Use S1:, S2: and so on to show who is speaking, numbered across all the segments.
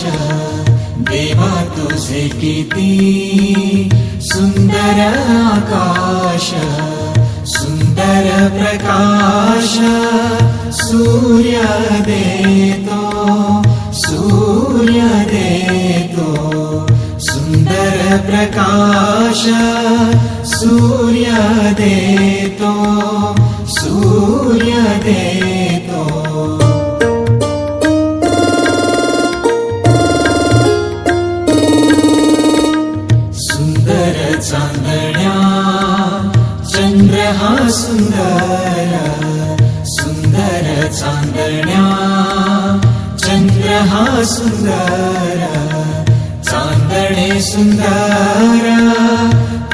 S1: देवा तुझे किती सुंदर आकाश, सुंदर प्रकाश सूर्य देतो, सूर्य देतो सुंदर प्रकाश, सूर्य देतो, सूर्य देतो। सुंदर चांदण्या चंद्र हा सुंदर, सुंदर चांदण्या चंद्र हा सुंदर, चांदणे सुंदर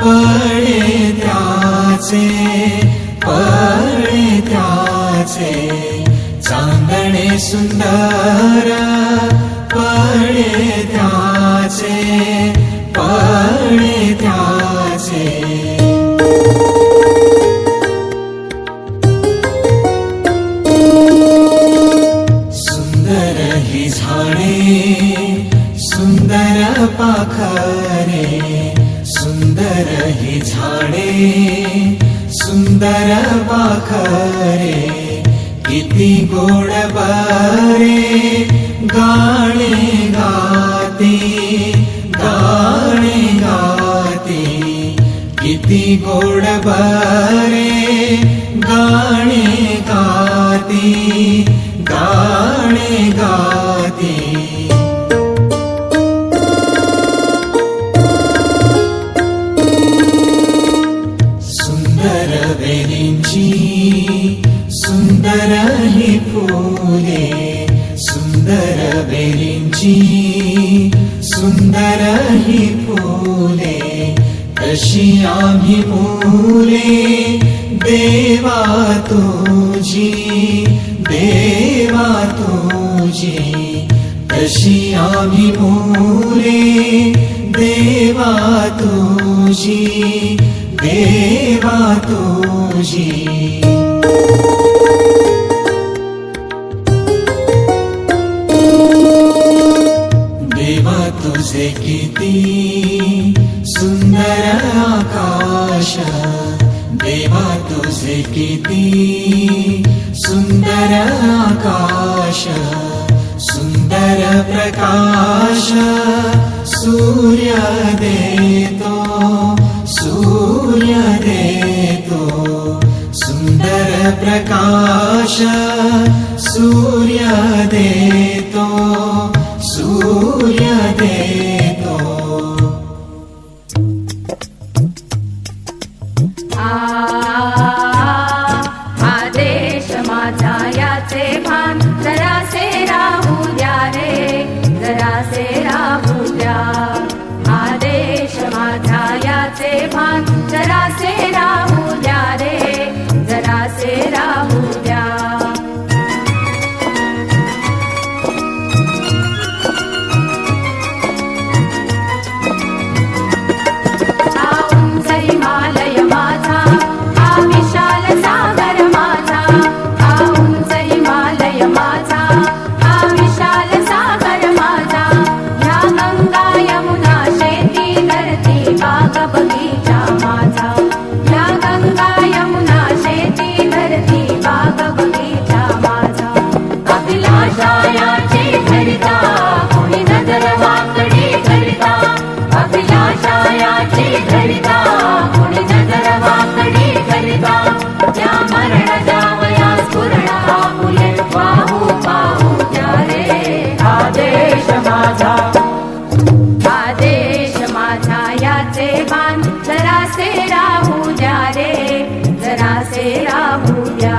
S1: पळे त्याचे, पळे त्याचे चांदणे सुंदर पळे त्याचे, पळे त्याचे। सुंदर ही झाडे सुंदर पाखरे, सुंदर ही झाडे सुंदर पाखरे, किती गोड बरे गाणे गाते, गाणे गाते किती गोड बरे गाणे गाते, गाणे गाते। सुंदर वेलींची सुंदर ही फुले, सुंदर वेलींची सुंदर ही फुले, कशी आम्ही मुले देवा तुझी, देवा तुझी कशी आम्ही मुले देवा तुझी, देवा तुझी। देवा तुझे किती सुंदर आकाश, देवा तुझे किती सुंदर आकाश, सुंदर प्रकाश सूर्य देतो, सूर्य देतो सुंदर प्रकाश, सूर्य देतो, सूर्य देतो।
S2: आदेश माझा याचे भान जरासे राहू द्या रे, जरासे राहू द्या। आदेश माझा याचे भान जरासे राहू द्या रे, जरासे राहू द्या। हिमालय माझा हा विशाल सागर माझा, हा उंच हिमालय माझा हा विशाल सागर माझा। ह्या गंगा यमुना शेती धरती बाग बगीचा माझा, ह्या गंगा यमुना शेती धरती बाग बगीचा माझा। अभिलाषा याची धरिता कोणी नजर वाकडी करिता, अभिलाषा याची धरिता कोणी नजर वाकडी करिता। त्या मरण जावया स्फुरण आपुले पाहू पाहू द्या रे। आदेश माझा, आदेश माझा याचे भान जरासे राहू द्या रे, जरासे राहू द्या।